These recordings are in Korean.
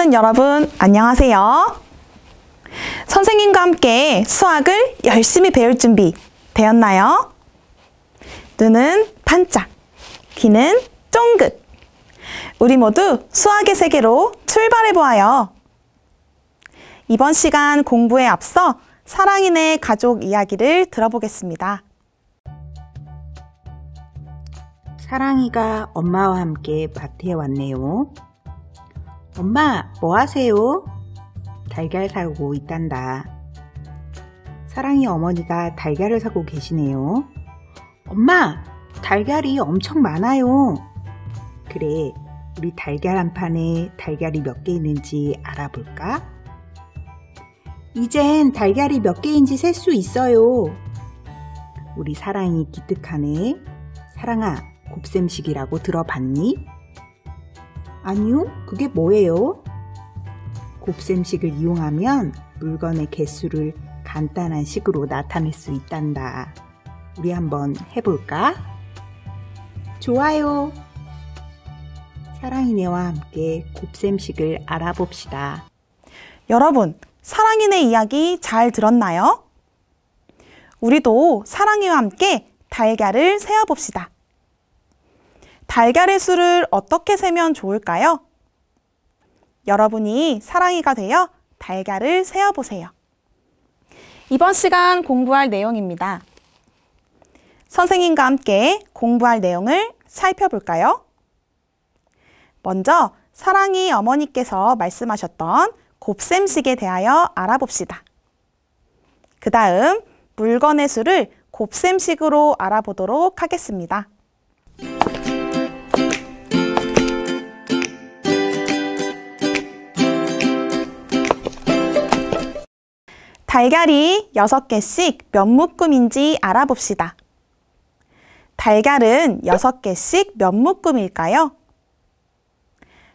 학년 여러분, 안녕하세요. 선생님과 함께 수학을 열심히 배울 준비 되었나요? 눈은 반짝, 귀는 쫑긋. 우리 모두 수학의 세계로 출발해 보아요. 이번 시간 공부에 앞서 사랑이네 가족 이야기를 들어보겠습니다. 사랑이가 엄마와 함께 밭에 왔네요. 엄마, 뭐 하세요? 달걀 사고 있단다. 사랑이 어머니가 달걀을 사고 계시네요. 엄마, 달걀이 엄청 많아요. 그래, 우리 달걀 한 판에 달걀이 몇 개 있는지 알아볼까? 이젠 달걀이 몇 개인지 셀 수 있어요. 우리 사랑이 기특하네. 사랑아, 곱셈식이라고 들어봤니? 아니요, 그게 뭐예요? 곱셈식을 이용하면 물건의 개수를 간단한 식으로 나타낼 수 있단다. 우리 한번 해볼까? 좋아요. 사랑이네와 함께 곱셈식을 알아봅시다. 여러분, 사랑이네 이야기 잘 들었나요? 우리도 사랑이와 함께 달걀을 세어봅시다. 달걀의 수를 어떻게 세면 좋을까요? 여러분이 사랑이가 되어 달걀을 세어보세요. 이번 시간 공부할 내용입니다. 선생님과 함께 공부할 내용을 살펴볼까요? 먼저 사랑이 어머니께서 말씀하셨던 곱셈식에 대하여 알아봅시다. 그 다음 물건의 수를 곱셈식으로 알아보도록 하겠습니다. 달걀이 6개씩 몇 묶음인지 알아봅시다. 달걀은 6개씩 몇 묶음일까요?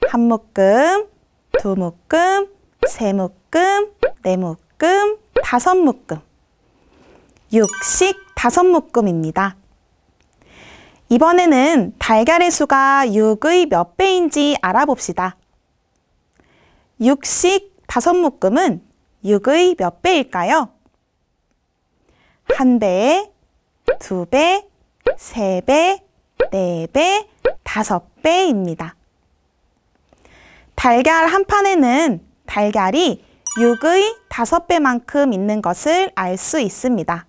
한 묶음, 두 묶음, 세 묶음, 네 묶음, 5묶음. 6씩 5묶음입니다. 이번에는 달걀의 수가 6의 몇 배인지 알아봅시다. 6씩 5묶음은 6의 몇 배일까요? 1배, 2배, 3배, 4배, 5배입니다. 달걀 한 판에는 달걀이 6의 5배만큼 있는 것을 알 수 있습니다.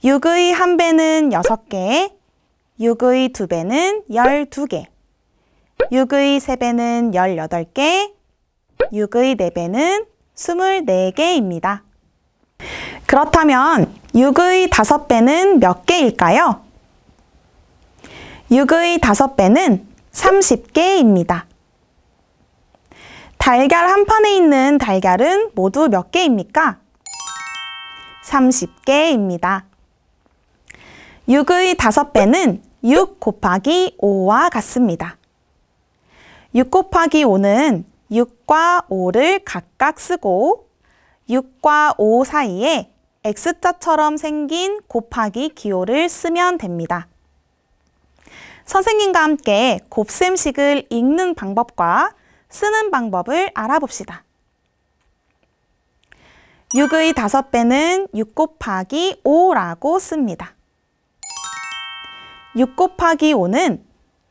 6의 1배는 6개, 6의 2배는 12개, 6의 3배는 18개, 6의 4배는 24개입니다. 그렇다면 6의 5배는 몇 개일까요? 6의 5배는 30개입니다. 달걀 한 판에 있는 달걀은 모두 몇 개입니까? 30개입니다. 6의 5배는 6 곱하기 5와 같습니다. 6 곱하기 5는 6과 5를 각각 쓰고 6과 5 사이에 X자처럼 생긴 곱하기 기호를 쓰면 됩니다. 선생님과 함께 곱셈식을 읽는 방법과 쓰는 방법을 알아봅시다. 6의 5배는 6 곱하기 5라고 씁니다. 6 곱하기 5는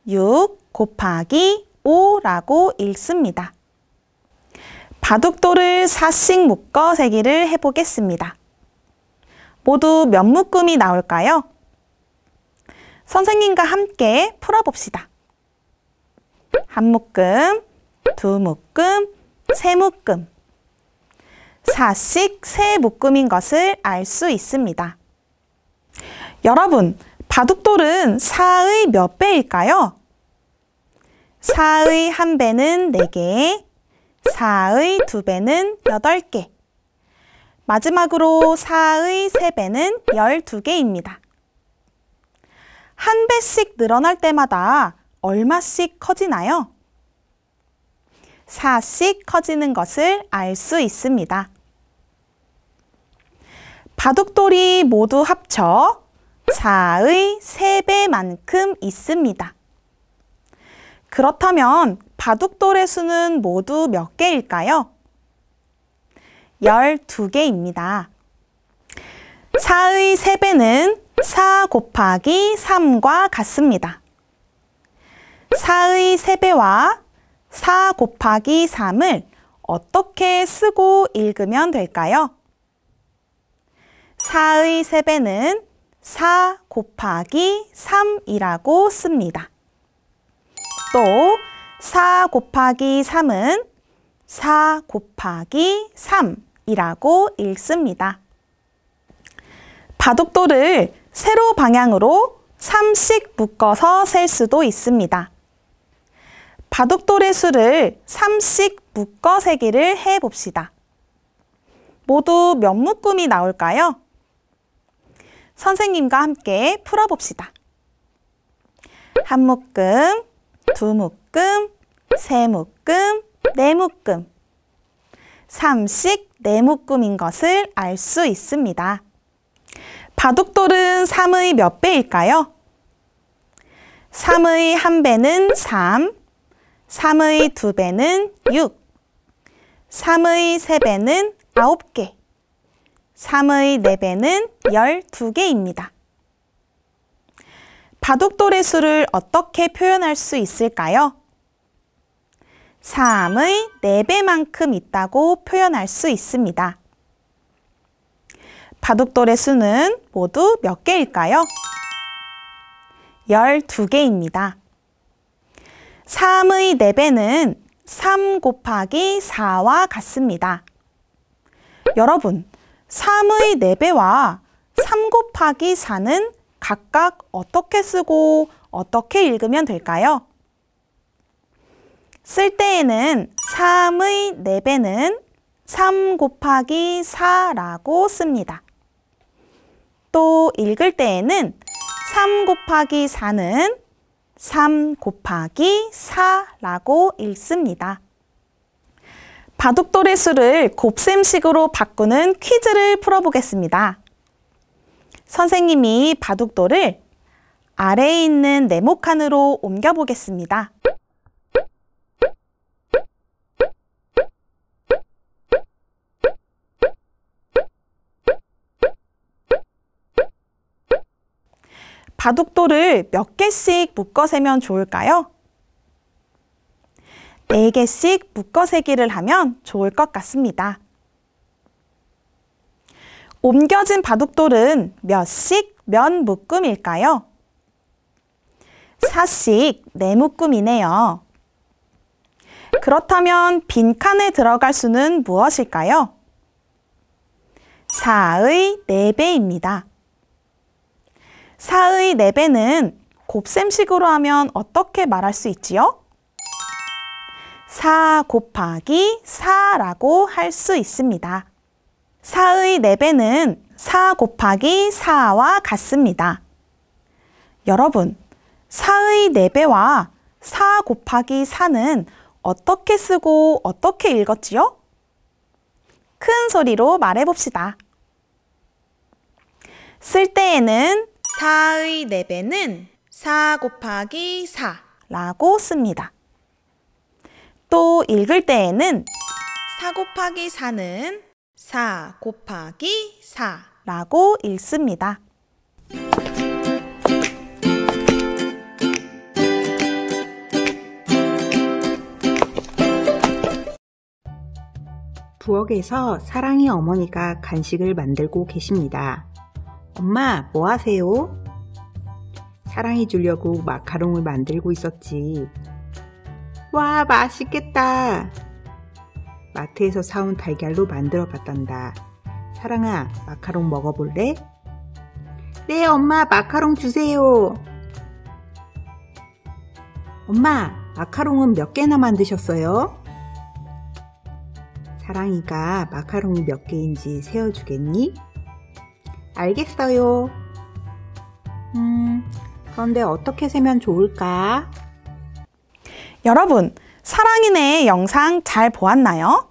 6 곱하기 5라고 읽습니다. 바둑돌을 4씩 묶어 세기를 해보겠습니다. 모두 몇 묶음이 나올까요? 선생님과 함께 풀어봅시다. 한 묶음, 두 묶음, 세 묶음. 4씩 세 묶음인 것을 알 수 있습니다. 여러분, 바둑돌은 4의 몇 배일까요? 4의 1배는 4개, 4의 2배는 8개, 마지막으로 4의 3배는 12개입니다. 한 배씩 늘어날 때마다 얼마씩 커지나요? 4씩 커지는 것을 알 수 있습니다. 바둑돌이 모두 합쳐 4의 3배만큼 있습니다. 그렇다면 바둑돌의 수는 모두 몇 개일까요? 12개입니다. 4의 3배는 4 곱하기 3과 같습니다. 4의 3배와 4 곱하기 3을 어떻게 쓰고 읽으면 될까요? 4의 3배는 4 곱하기 3이라고 씁니다. 또 4 곱하기 3은 4 곱하기 3이라고 읽습니다. 바둑돌을 세로 방향으로 3씩 묶어서 셀 수도 있습니다. 바둑돌의 수를 3씩 묶어 세기를 해봅시다. 모두 몇 묶음이 나올까요? 선생님과 함께 풀어봅시다. 한 묶음, 두 묶음, 세 묶음, 네 묶음. 3씩 4묶음인 것을 알 수 있습니다. 바둑돌은 3의 몇 배일까요? 3의 1배는 3, 3의 2배는 6, 3의 3배는 9개, 3의 4배는 12개입니다. 바둑돌의 수를 어떻게 표현할 수 있을까요? 3의 4배만큼 있다고 표현할 수 있습니다. 바둑돌의 수는 모두 몇 개일까요? 12개입니다. 3의 4배는 3 곱하기 4와 같습니다. 여러분, 3의 4배와 3 곱하기 4는 각각 어떻게 쓰고 어떻게 읽으면 될까요? 쓸 때에는 3의 4배는 3 곱하기 4라고 씁니다. 또 읽을 때에는 3 곱하기 4는 3 곱하기 4라고 읽습니다. 바둑돌의 수를 곱셈식으로 바꾸는 퀴즈를 풀어보겠습니다. 선생님이 바둑돌을 아래에 있는 네모칸으로 옮겨보겠습니다. 바둑돌을 몇 개씩 묶어 세면 좋을까요? 4개씩 묶어 세기를 하면 좋을 것 같습니다. 옮겨진 바둑돌은 몇씩 몇 묶음일까요? 4씩 4묶음이네요. 그렇다면 빈칸에 들어갈 수는 무엇일까요? 4의 4배입니다. 4의 4배는 곱셈식으로 하면 어떻게 말할 수 있지요? 4 곱하기 4라고 할 수 있습니다. 4의 4배는 4 곱하기 4와 같습니다. 여러분, 4의 4배와 4 곱하기 4는 어떻게 쓰고 어떻게 읽었지요? 큰 소리로 말해봅시다. 쓸 때에는 4의 4배는 4 곱하기 4라고 씁니다. 또 읽을 때에는 4 곱하기 4는 4 곱하기 4라고 읽습니다. 부엌에서 사랑이 어머니가 간식을 만들고 계십니다. 엄마, 뭐 하세요? 사랑이 주려고 마카롱을 만들고 있었지. 와, 맛있겠다. 마트에서 사온 달걀로 만들어 봤단다. 사랑아, 마카롱 먹어볼래? 네, 엄마, 마카롱 주세요. 엄마, 마카롱은 몇 개나 만드셨어요? 사랑이가 마카롱이 몇 개인지 세어주겠니? 알겠어요. 그런데 어떻게 세면 좋을까? 여러분, 사랑이네 영상 잘 보았나요?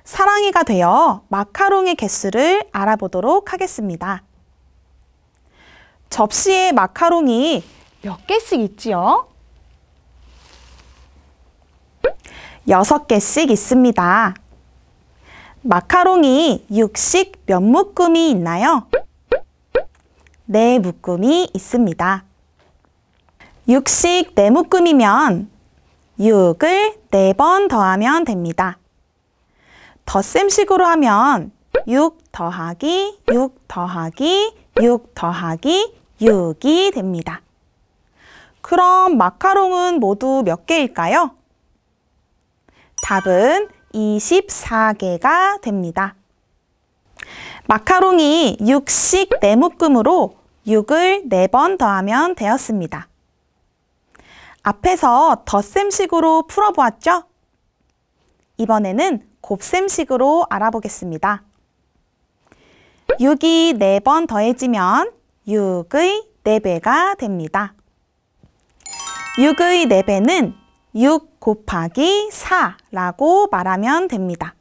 사랑이가 되어 마카롱의 개수를 알아보도록 하겠습니다. 접시에 마카롱이 몇 개씩 있지요? 6개씩 있습니다. 마카롱이 6식 몇 묶음이 있나요? 4묶음이 있습니다. 6식 4묶음이면 6을 4번 더하면 됩니다. 덧셈식으로 하면 6 더하기 6 더하기 6 더하기 6이 됩니다. 그럼 마카롱은 모두 몇 개일까요? 답은 24개가 됩니다. 마카롱이 6식 4묶음으로 6을 4번 더하면 되었습니다. 앞에서 덧셈식으로 풀어보았죠? 이번에는 곱셈식으로 알아보겠습니다. 6이 4번 더해지면 6의 4배가 됩니다. 6의 4배는 6 곱하기 4라고 말하면 됩니다.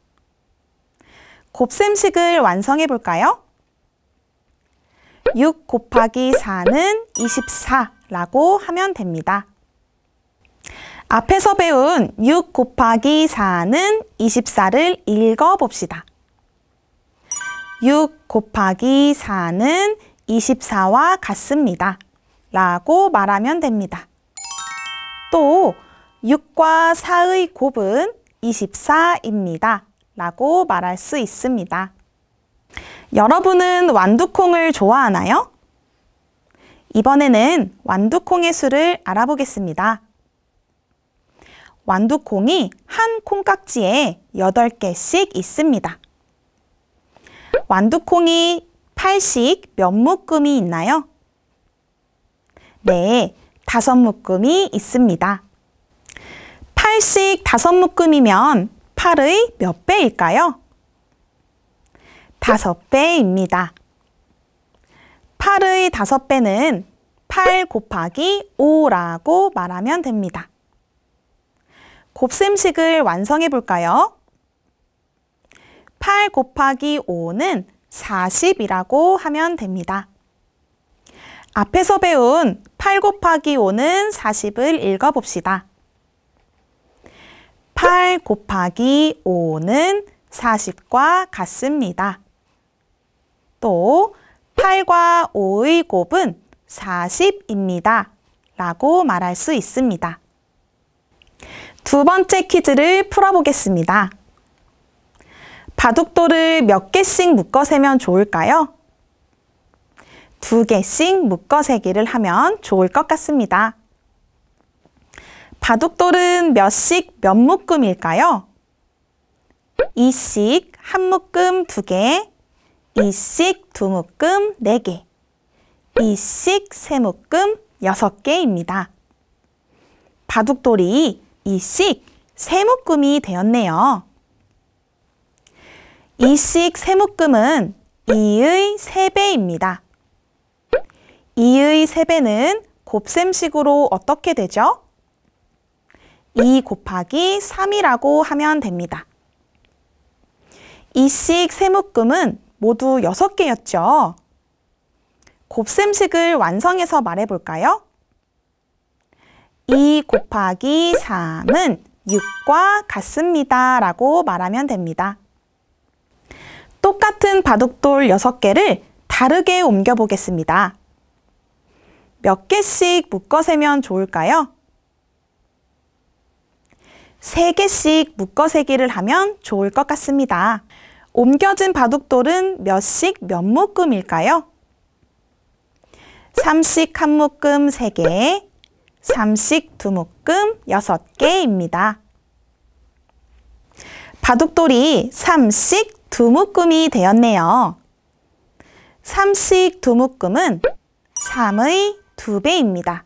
곱셈식을 완성해 볼까요? 6 곱하기 4는 24라고 하면 됩니다. 앞에서 배운 6 곱하기 4는 24를 읽어봅시다. 6 곱하기 4는 24와 같습니다. 라고 말하면 됩니다. 또 6과 4의 곱은 24입니다. 라고 말할 수 있습니다. 여러분은 완두콩을 좋아하나요? 이번에는 완두콩의 수를 알아보겠습니다. 완두콩이 한 콩깍지에 8개씩 있습니다. 완두콩이 8식 몇 묶음이 있나요? 네, 5묶음이 있습니다. 8식 5묶음이면 8의 몇 배일까요? 5배입니다. 8의 5배는 8 곱하기 5라고 말하면 됩니다. 곱셈식을 완성해 볼까요? 8 곱하기 5는 40이라고 하면 됩니다. 앞에서 배운 8 곱하기 5는 40을 읽어봅시다. 8 곱하기 5는 40과 같습니다. 또 8과 5의 곱은 40입니다. 라고 말할 수 있습니다. 두 번째 퀴즈를 풀어보겠습니다. 바둑돌을 몇 개씩 묶어 세면 좋을까요? 2개씩 묶어 세기를 하면 좋을 것 같습니다. 바둑돌은 몇씩 몇 묶음일까요? 2씩 1묶음 2개, 2씩 2묶음 4개, 2씩 3묶음 6개입니다. 바둑돌이 2씩 3묶음이 되었네요. 2씩 3묶음은 2의 3배입니다. 2의 3배는 곱셈식으로 어떻게 되죠? 2 곱하기 3이라고 하면 됩니다. 2씩 3묶음은 모두 6개였죠. 곱셈식을 완성해서 말해볼까요? 2 곱하기 3은 6과 같습니다. 라고 말하면 됩니다. 똑같은 바둑돌 6개를 다르게 옮겨보겠습니다. 몇 개씩 묶어 세면 좋을까요? 3개씩 묶어 세기를 하면 좋을 것 같습니다. 옮겨진 바둑돌은 몇씩 몇 묶음일까요? 3씩 1묶음 3개, 3씩 2묶음 6개입니다. 바둑돌이 3씩 2묶음이 되었네요. 3씩 2묶음은 3의 2배입니다.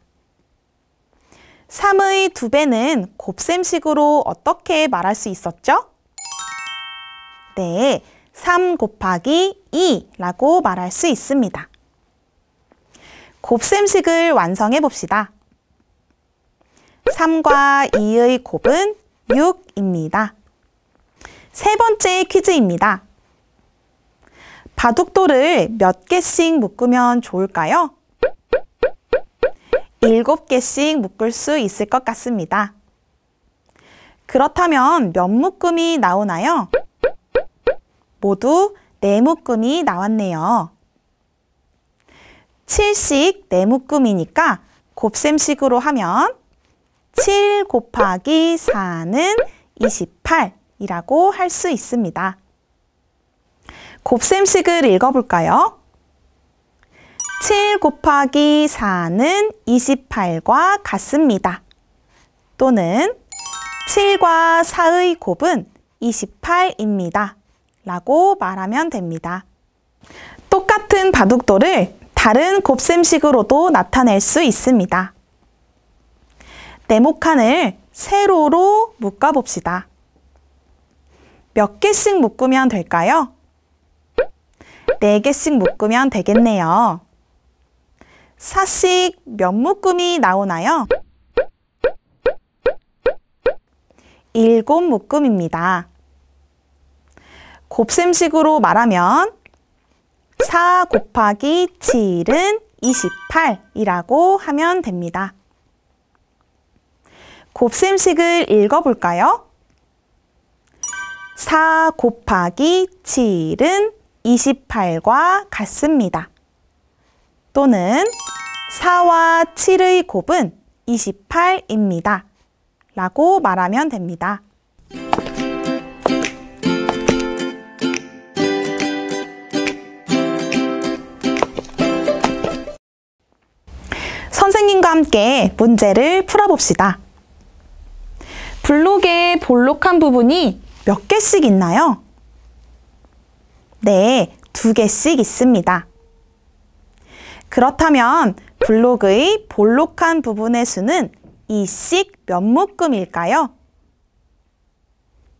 3의 2배는 곱셈식으로 어떻게 말할 수 있었죠? 네, 3 곱하기 2라고 말할 수 있습니다. 곱셈식을 완성해 봅시다. 3과 2의 곱은 6입니다. 세 번째 퀴즈입니다. 바둑돌을 몇 개씩 묶으면 좋을까요? 7개씩 묶을 수 있을 것 같습니다. 그렇다면 몇 묶음이 나오나요? 모두 4묶음이 나왔네요. 7씩 4묶음이니까 곱셈식으로 하면 7 곱하기 4는 28이라고 할 수 있습니다. 곱셈식을 읽어볼까요? 7 곱하기 4는 28과 같습니다. 또는 7과 4의 곱은 28입니다. 라고 말하면 됩니다. 똑같은 바둑돌을 다른 곱셈식으로도 나타낼 수 있습니다. 네모칸을 세로로 묶어봅시다. 몇 개씩 묶으면 될까요? 4개씩 묶으면 되겠네요. 4씩 몇 묶음이 나오나요? 7묶음입니다. 곱셈식으로 말하면 4 곱하기 7은 28이라고 하면 됩니다. 곱셈식을 읽어볼까요? 4 곱하기 7은 28과 같습니다. 또는 4와 7의 곱은 28입니다. 라고 말하면 됩니다. 선생님과 함께 문제를 풀어봅시다. 블록의 볼록한 부분이 몇 개씩 있나요? 네, 2개씩 있습니다. 그렇다면 블록의 볼록한 부분의 수는 2씩 몇 묶음일까요?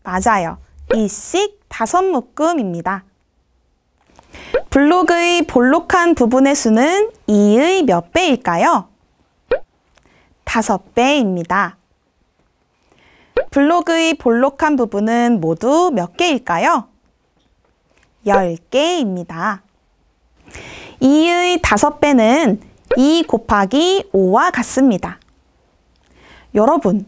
맞아요. 2씩 5묶음입니다. 블록의 볼록한 부분의 수는 2의 몇 배일까요? 5배입니다. 블록의 볼록한 부분은 모두 몇 개일까요? 10개입니다. 2의 5배는 2 곱하기 5와 같습니다. 여러분,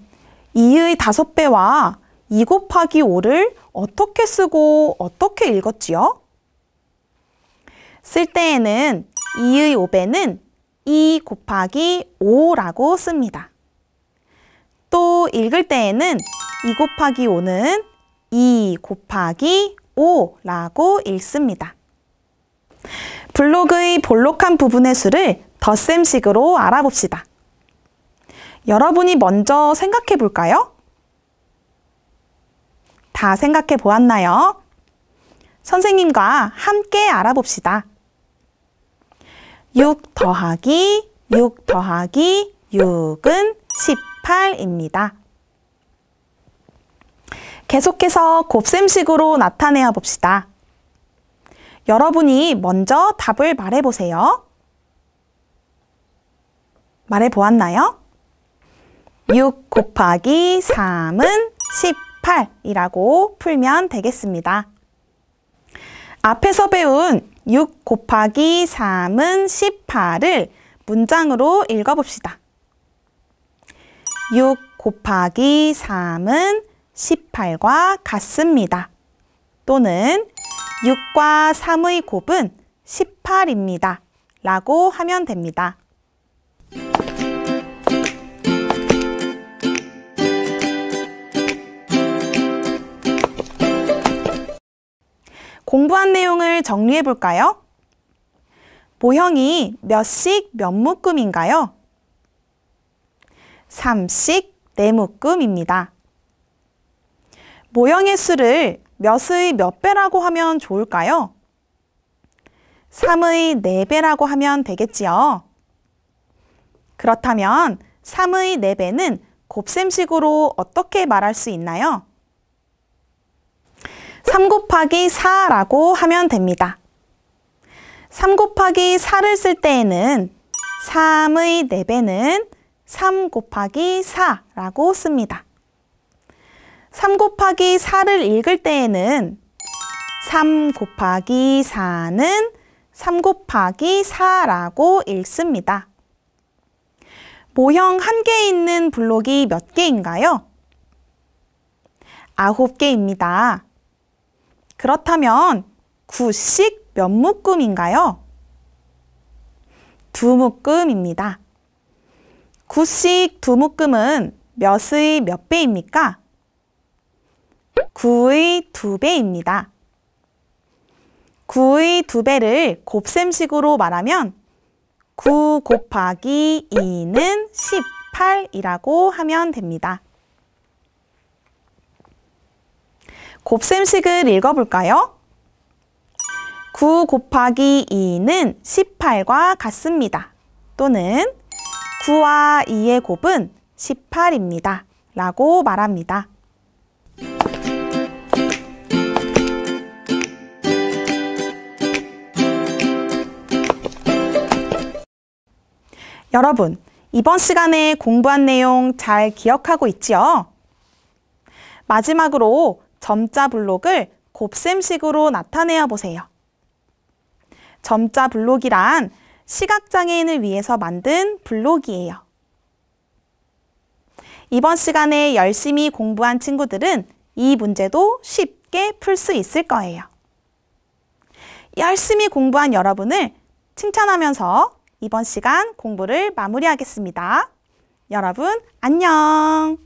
2의 5배와 2 곱하기 5를 어떻게 쓰고 어떻게 읽었지요? 쓸 때에는 2의 5배는 2 곱하기 5라고 씁니다. 또 읽을 때에는 2 곱하기 5는 2 곱하기 5라고 읽습니다. 블록의 볼록한 부분의 수를 덧셈식으로 알아봅시다. 여러분이 먼저 생각해 볼까요? 다 생각해 보았나요? 선생님과 함께 알아봅시다. 6 더하기 6 더하기 6은 18입니다. 계속해서 곱셈식으로 나타내어 봅시다. 여러분이 먼저 답을 말해보세요. 말해보았나요? 6 곱하기 3은 18이라고 풀면 되겠습니다. 앞에서 배운 6 곱하기 3은 18을 문장으로 읽어봅시다. 6 곱하기 3은 18과 같습니다. 또는 6과 3의 곱은 18입니다. 라고 하면 됩니다. 공부한 내용을 정리해 볼까요? 모형이 몇씩 몇 묶음인가요? 3씩 4묶음입니다. 모형의 수를 몇의 몇 배라고 하면 좋을까요? 3의 4배라고 하면 되겠지요. 그렇다면 3의 4배는 곱셈식으로 어떻게 말할 수 있나요? 3 곱하기 4라고 하면 됩니다. 3 곱하기 4를 쓸 때에는 3의 4배는 3 곱하기 4라고 씁니다. 3 곱하기 4를 읽을 때에는 3 곱하기 4는 3 곱하기 4라고 읽습니다. 모형 한 개에 있는 블록이 몇 개인가요? 9개입니다. 그렇다면 9씩 몇 묶음인가요? 2묶음입니다. 9씩 2묶음은 몇의 몇 배입니까? 9의 2배입니다. 9의 2배를 곱셈식으로 말하면 9 곱하기 2는 18이라고 하면 됩니다. 곱셈식을 읽어볼까요? 9 곱하기 2는 18과 같습니다. 또는 9와 2의 곱은 18입니다. 라고 말합니다. 여러분, 이번 시간에 공부한 내용 잘 기억하고 있지요? 마지막으로 점자 블록을 곱셈식으로 나타내어 보세요. 점자 블록이란 시각장애인을 위해서 만든 블록이에요. 이번 시간에 열심히 공부한 친구들은 이 문제도 쉽게 풀 수 있을 거예요. 열심히 공부한 여러분을 칭찬하면서 이번 시간 공부를 마무리하겠습니다. 여러분, 안녕!